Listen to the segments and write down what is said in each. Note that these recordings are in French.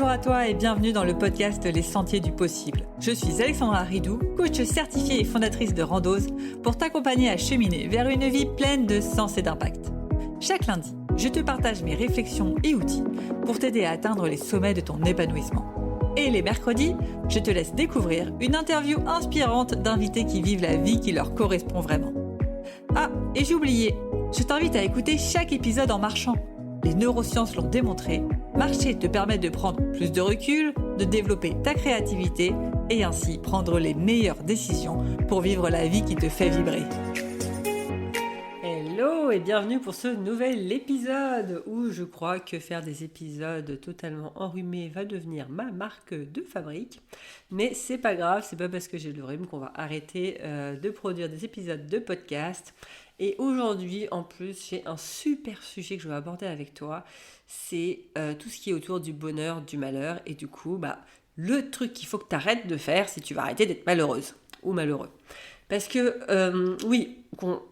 Bonjour à toi et bienvenue dans le podcast Les Sentiers du Possible. Je suis Alexandra Ridou, coach certifiée et fondatrice de Randose, pour t'accompagner à cheminer vers une vie pleine de sens et d'impact. Chaque lundi, je te partage mes réflexions et outils pour t'aider à atteindre les sommets de ton épanouissement. Et les mercredis, je te laisse découvrir une interview inspirante d'invités qui vivent la vie qui leur correspond vraiment. Ah, et j'ai oublié, je t'invite à écouter chaque épisode en marchant. Les neurosciences l'ont démontré, marcher te permet de prendre plus de recul, de développer ta créativité et ainsi prendre les meilleures décisions pour vivre la vie qui te fait vibrer. Hello et bienvenue pour ce nouvel épisode où je crois que faire des épisodes totalement enrhumés va devenir ma marque de fabrique. Mais c'est pas grave, c'est pas parce que j'ai le rhume qu'on va arrêter de produire des épisodes de podcast. Et aujourd'hui, en plus, j'ai un super sujet que je vais aborder avec toi. C'est tout ce qui est autour du bonheur, du malheur. Et du coup, le truc qu'il faut que tu arrêtes de faire si tu vas arrêter d'être malheureuse ou malheureux. Parce que, oui,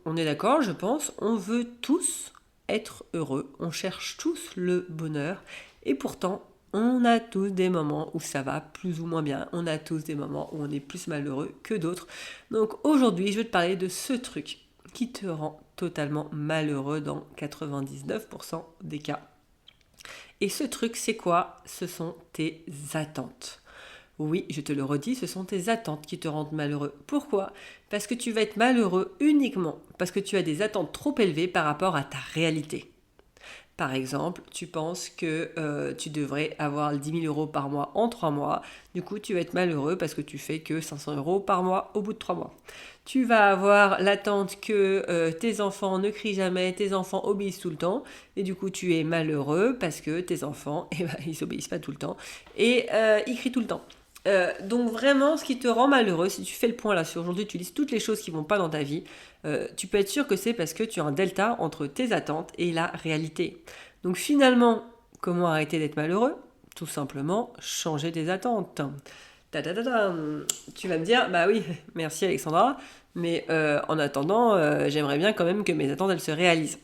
on est d'accord, je pense, on veut tous être heureux. On cherche tous le bonheur. Et pourtant, on a tous des moments où ça va plus ou moins bien. On a tous des moments où on est plus malheureux que d'autres. Donc aujourd'hui, je vais te parler de ce truc qui te rend totalement malheureux dans 99% des cas. Et ce truc, c'est quoi ? Ce sont tes attentes. Oui, je te le redis, ce sont tes attentes qui te rendent malheureux. Pourquoi ? Parce que tu vas être malheureux uniquement parce que tu as des attentes trop élevées par rapport à ta réalité. Par exemple, tu penses que tu devrais avoir 10 000 euros par mois en 3 mois. Du coup, tu vas être malheureux parce que tu fais que 500 euros par mois au bout de 3 mois. Tu vas avoir l'attente que tes enfants ne crient jamais, tes enfants obéissent tout le temps. Et du coup, tu es malheureux parce que tes enfants, ils obéissent pas tout le temps. Et ils crient tout le temps. Donc vraiment, ce qui te rend malheureux, si tu fais le point là sur aujourd'hui, tu lises toutes les choses qui vont pas dans ta vie, tu peux être sûr que c'est parce que tu as un delta entre tes attentes et la réalité. Donc finalement, comment arrêter d'être malheureux ? Tout simplement, changer tes attentes. Tu vas me dire, bah oui, merci Alexandra, mais en attendant, j'aimerais bien quand même que mes attentes elles se réalisent.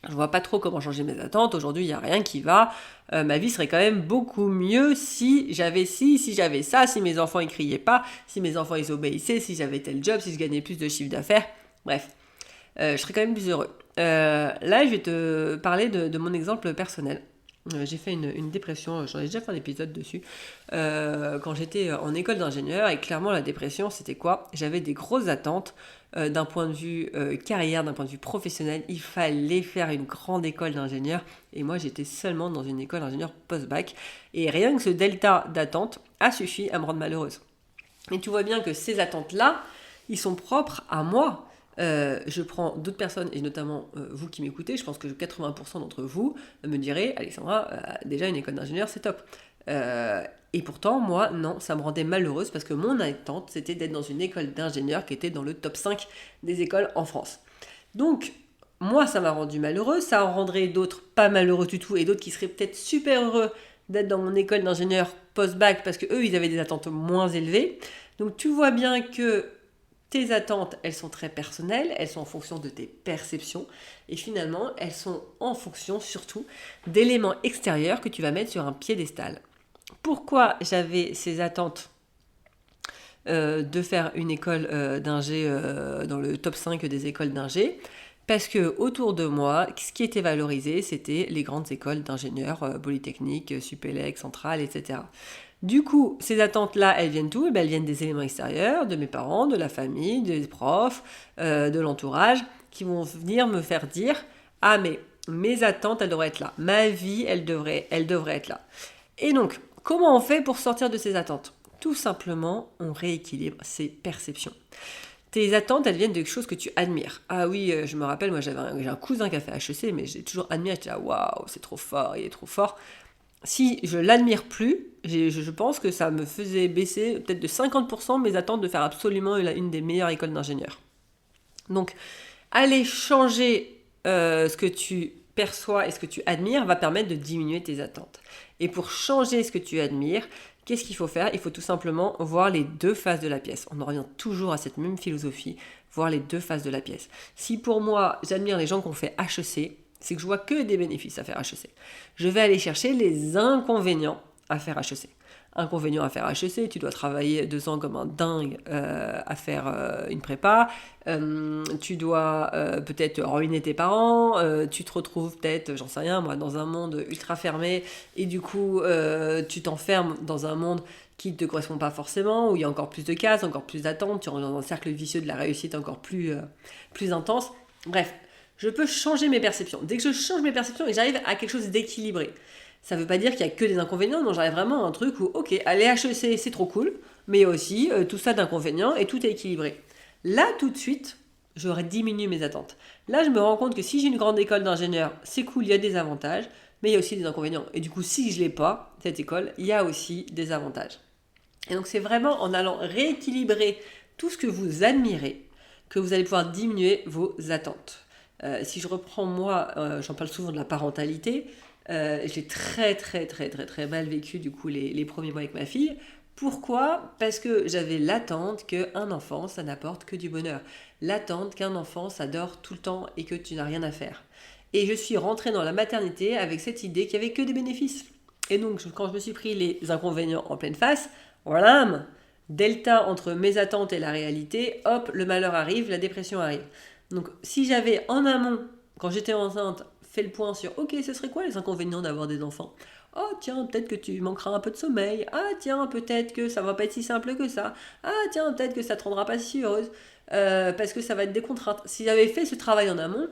Je vois pas trop comment changer mes attentes. Aujourd'hui, il n'y a rien qui va. Ma vie serait quand même beaucoup mieux si j'avais si j'avais ça, si mes enfants ils criaient pas, si mes enfants ils obéissaient, si j'avais tel job, si je gagnais plus de chiffre d'affaires. Bref, je serais quand même plus heureux. Là, je vais te parler de mon exemple personnel. J'ai fait une dépression, j'en ai déjà fait un épisode dessus, quand j'étais en école d'ingénieur, et clairement la dépression c'était quoi ? J'avais des grosses attentes d'un point de vue carrière, d'un point de vue professionnel, il fallait faire une grande école d'ingénieur, et moi j'étais seulement dans une école d'ingénieur post-bac, et rien que ce delta d'attente a suffi à me rendre malheureuse. Et tu vois bien que ces attentes-là, ils sont propres à moi. Je prends d'autres personnes, et notamment vous qui m'écoutez, je pense que 80% d'entre vous me diraient, Alexandra, déjà une école d'ingénieur, c'est top. Et pourtant, moi, non, ça me rendait malheureuse parce que mon attente, c'était d'être dans une école d'ingénieur qui était dans le top 5 des écoles en France. Donc, moi, ça m'a rendu malheureuse, ça en rendrait d'autres pas malheureux du tout, et d'autres qui seraient peut-être super heureux d'être dans mon école d'ingénieur post-bac parce qu'eux, ils avaient des attentes moins élevées. Donc, tu vois bien que tes attentes, elles sont très personnelles, elles sont en fonction de tes perceptions et finalement, elles sont en fonction surtout d'éléments extérieurs que tu vas mettre sur un piédestal. Pourquoi j'avais ces attentes de faire une école d'ingé dans le top 5 des écoles d'ingé ? Parce que autour de moi, ce qui était valorisé, c'était les grandes écoles d'ingénieurs, Polytechnique, Supélec, Centrale, etc. Du coup, ces attentes-là, elles viennent d'où ? Elles viennent des éléments extérieurs, de mes parents, de la famille, des profs, de l'entourage, qui vont venir me faire dire « Ah, mais mes attentes, elles devraient être là. Ma vie, elle devrait être là. » Et donc, comment on fait pour sortir de ces attentes ? Tout simplement, on rééquilibre ses perceptions. Tes attentes, elles viennent de quelque chose que tu admires. Ah oui, je me rappelle, moi j'ai un cousin qui a fait HEC, mais j'ai toujours admiré, j'étais là, waouh, c'est trop fort, il est trop fort. Si je l'admire plus, je pense que ça me faisait baisser peut-être de 50% mes attentes de faire absolument une des meilleures écoles d'ingénieurs. Donc, aller changer ce que tu perçois et ce que tu admires va permettre de diminuer tes attentes. Et pour changer ce que tu admires, qu'est-ce qu'il faut faire ? Il faut tout simplement voir les deux faces de la pièce. On en revient toujours à cette même philosophie, voir les deux faces de la pièce. Si pour moi, j'admire les gens qui ont fait HEC, c'est que je vois que des bénéfices à faire HEC. Je vais aller chercher les inconvénients à faire HEC. Inconvénient à faire HEC, tu dois travailler 2 ans comme un dingue à faire une prépa, tu dois peut-être ruiner tes parents, tu te retrouves peut-être, j'en sais rien moi, dans un monde ultra fermé et du coup tu t'enfermes dans un monde qui ne te correspond pas forcément, où il y a encore plus de cases, encore plus d'attentes, tu rentres dans un cercle vicieux de la réussite encore plus intense. Bref, je peux changer mes perceptions. Dès que je change mes perceptions et que j'arrive à quelque chose d'équilibré, ça ne veut pas dire qu'il n'y a que des inconvénients, non, j'arrive vraiment à un truc où, ok, aller HEC, c'est trop cool, mais il y a aussi tout ça d'inconvénients et tout est équilibré. Là, tout de suite, j'aurais diminué mes attentes. Là, je me rends compte que si j'ai une grande école d'ingénieur, c'est cool, il y a des avantages, mais il y a aussi des inconvénients. Et du coup, si je ne l'ai pas, cette école, il y a aussi des avantages. Et donc, c'est vraiment en allant rééquilibrer tout ce que vous admirez que vous allez pouvoir diminuer vos attentes. Si je reprends moi, j'en parle souvent de la parentalité, j'ai très mal vécu du coup les premiers mois avec ma fille. Pourquoi ? Parce que j'avais l'attente qu'un enfant, ça n'apporte que du bonheur. L'attente qu'un enfant, ça dort tout le temps et que tu n'as rien à faire. Et je suis rentrée dans la maternité avec cette idée qu'il n'y avait que des bénéfices. Et donc, quand je me suis pris les inconvénients en pleine face, voilà, delta entre mes attentes et la réalité, hop, le malheur arrive, la dépression arrive. Donc, si j'avais en amont, quand j'étais enceinte, fait le point sur, ok, ce serait quoi les inconvénients d'avoir des enfants ? Oh tiens, peut-être que tu manqueras un peu de sommeil. Ah tiens, peut-être que ça va pas être si simple que ça. Ah tiens, peut-être que ça te rendra pas si heureuse. Parce que ça va être des contraintes. Si j'avais fait ce travail en amont,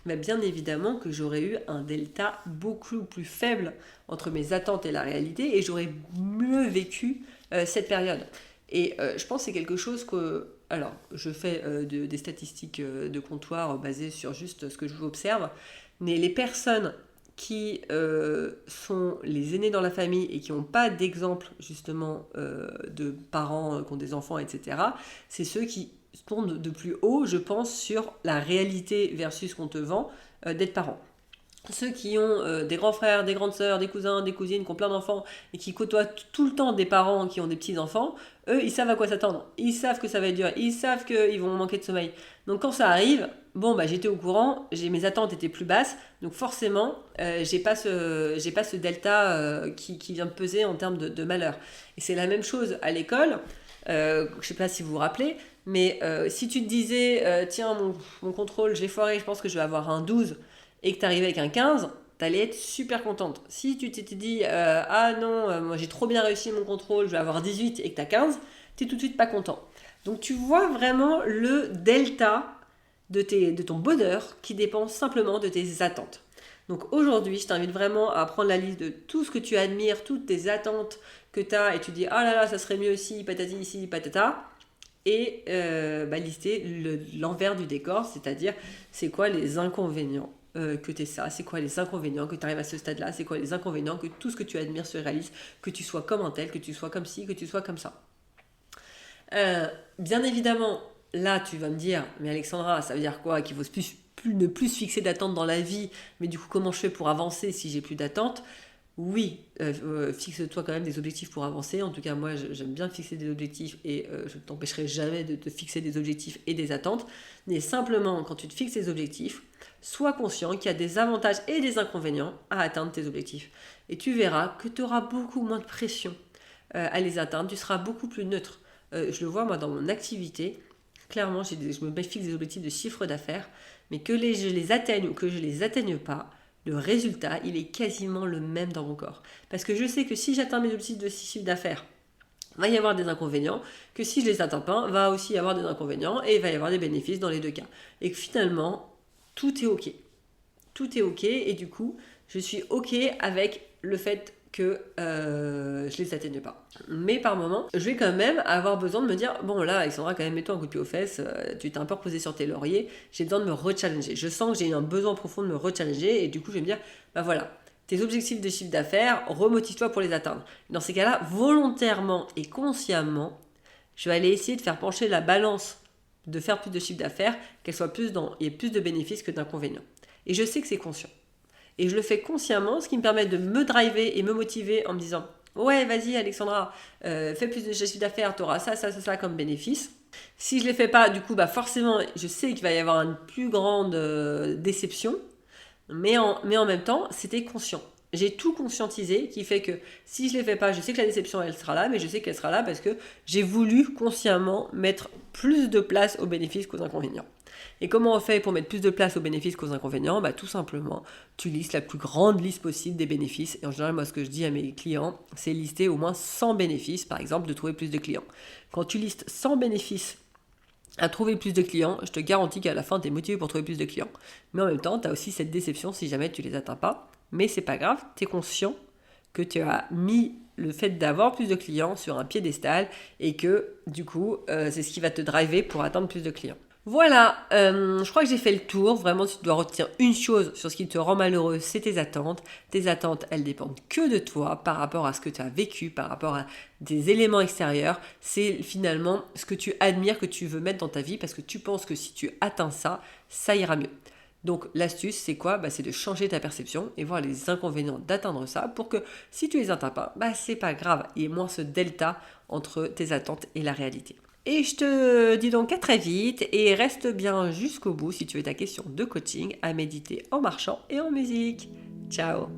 mais bien évidemment que j'aurais eu un delta beaucoup plus faible entre mes attentes et la réalité et j'aurais mieux vécu cette période. Et je pense que c'est quelque chose que... Alors, je fais des statistiques de comptoir basées sur juste ce que je observe, mais les personnes qui sont les aînés dans la famille et qui n'ont pas d'exemple justement de parents qui ont des enfants, etc., c'est ceux qui tournent de plus haut, je pense, sur la réalité versus ce qu'on te vend d'être parent. Ceux qui ont des grands frères, des grandes sœurs, des cousins, des cousines, qui ont plein d'enfants et qui côtoient tout le temps des parents qui ont des petits-enfants, eux, ils savent à quoi s'attendre. Ils savent que ça va être dur. Ils savent qu'ils vont manquer de sommeil. Donc quand ça arrive, bon, bah, j'étais au courant, mes attentes étaient plus basses. Donc forcément, j'ai pas ce delta qui vient peser en termes de malheur. Et c'est la même chose à l'école. Je sais pas si vous vous rappelez, mais si tu te disais, tiens, mon contrôle, j'ai foiré, je pense que je vais avoir un 12, et que tu arrivais avec un 15, tu allais être super contente. Si tu t'étais dit, ah non, moi j'ai trop bien réussi mon contrôle, je vais avoir 18 et que tu as 15, tu es tout de suite pas content. Donc tu vois vraiment le delta de ton bonheur qui dépend simplement de tes attentes. Donc aujourd'hui, je t'invite vraiment à prendre la liste de tout ce que tu admires, toutes tes attentes que tu as, et tu dis, ah là là, ça serait mieux si, patati, ici, patata, et lister l'envers du décor, c'est-à-dire c'est quoi les inconvénients que tu es ça, c'est quoi les inconvénients que tu arrives à ce stade-là, c'est quoi les inconvénients que tout ce que tu admires se réalise, que tu sois comme un tel, que tu sois comme ci, que tu sois comme ça. Bien évidemment, là tu vas me dire, mais Alexandra, ça veut dire quoi ? Qu'il faut ne plus se fixer d'attente dans la vie, mais du coup comment je fais pour avancer si j'ai plus d'attente ? Oui, fixe-toi quand même des objectifs pour avancer. En tout cas, moi, j'aime bien fixer des objectifs et je ne t'empêcherai jamais de te fixer des objectifs et des attentes. Mais simplement, quand tu te fixes des objectifs, sois conscient qu'il y a des avantages et des inconvénients à atteindre tes objectifs. Et tu verras que tu auras beaucoup moins de pression à les atteindre. Tu seras beaucoup plus neutre. Je le vois, moi, dans mon activité. Clairement, je me fixe des objectifs de chiffre d'affaires, mais je les atteigne ou que je ne les atteigne pas, le résultat, il est quasiment le même dans mon corps. Parce que je sais que si j'atteins mes objectifs de chiffre d'affaires, il va y avoir des inconvénients, que si je ne les atteins pas, il va aussi y avoir des inconvénients et il va y avoir des bénéfices dans les deux cas. Et que finalement, tout est ok. Tout est ok et du coup, je suis ok avec le fait que je les atteigne pas. Mais par moment, je vais quand même avoir besoin de me dire, bon là Alexandra, quand même mets-toi un coup de pied aux fesses, tu t'es un peu reposé sur tes lauriers, j'ai besoin de me rechallenger. Je sens que j'ai un besoin profond de me rechallenger et du coup je vais me dire, bah voilà, tes objectifs de chiffre d'affaires, remotive-toi pour les atteindre. Dans ces cas-là, volontairement et consciemment, je vais aller essayer de faire pencher la balance de faire plus de chiffre d'affaires, qu'elle soit il y ait plus de bénéfices que d'inconvénients. Et je sais que c'est conscient. Et je le fais consciemment, ce qui me permet de me driver et me motiver en me disant « Ouais, vas-y Alexandra, fais plus de chiffre d'affaires, tu auras ça comme bénéfice. » Si je ne les fais pas, du coup, bah forcément, je sais qu'il va y avoir une plus grande déception, mais en même temps, c'était conscient. J'ai tout conscientisé qui fait que si je ne les fais pas, je sais que la déception elle sera là, mais je sais qu'elle sera là parce que j'ai voulu consciemment mettre plus de place aux bénéfices qu'aux inconvénients. Et comment on fait pour mettre plus de place aux bénéfices qu'aux inconvénients ? Tout simplement, tu listes la plus grande liste possible des bénéfices. Et en général, moi, ce que je dis à mes clients, c'est lister au moins 100 bénéfices, par exemple, de trouver plus de clients. Quand tu listes 100 bénéfices à trouver plus de clients, je te garantis qu'à la fin, tu es motivé pour trouver plus de clients. Mais en même temps, tu as aussi cette déception si jamais tu les atteins pas. Mais c'est pas grave, tu es conscient que tu as mis le fait d'avoir plus de clients sur un piédestal et que du coup, c'est ce qui va te driver pour atteindre plus de clients. Voilà, je crois que j'ai fait le tour. Vraiment, si tu dois retenir une chose sur ce qui te rend malheureux, c'est tes attentes. Tes attentes, elles dépendent que de toi par rapport à ce que tu as vécu, par rapport à des éléments extérieurs. C'est finalement ce que tu admires, que tu veux mettre dans ta vie parce que tu penses que si tu atteins ça, ça ira mieux. Donc l'astuce, c'est quoi ? C'est de changer ta perception et voir les inconvénients d'atteindre ça pour que si tu les atteins pas, c'est pas grave. Il y ait moins ce delta entre tes attentes et la réalité. Et je te dis donc à très vite et reste bien jusqu'au bout si tu veux ta question de coaching à méditer en marchant et en musique. Ciao!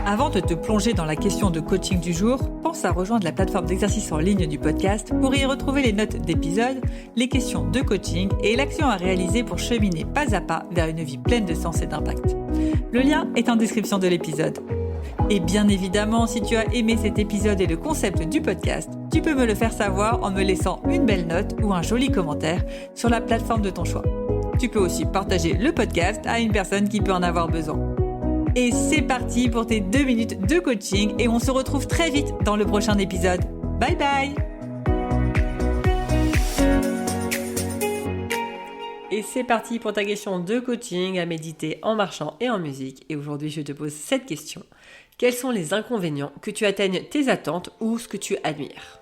Avant de te plonger dans la question de coaching du jour, pense à rejoindre la plateforme d'exercice en ligne du podcast pour y retrouver les notes d'épisode, les questions de coaching et l'action à réaliser pour cheminer pas à pas vers une vie pleine de sens et d'impact. Le lien est en description de l'épisode. Et bien évidemment, si tu as aimé cet épisode et le concept du podcast, tu peux me le faire savoir en me laissant une belle note ou un joli commentaire sur la plateforme de ton choix. Tu peux aussi partager le podcast à une personne qui peut en avoir besoin. Et c'est parti pour tes 2 minutes de coaching et on se retrouve très vite dans le prochain épisode. Bye bye! Et c'est parti pour ta question de coaching à méditer en marchant et en musique. Et aujourd'hui, je te pose cette question. Quels sont les inconvénients que tu atteignes tes attentes ou ce que tu admires ?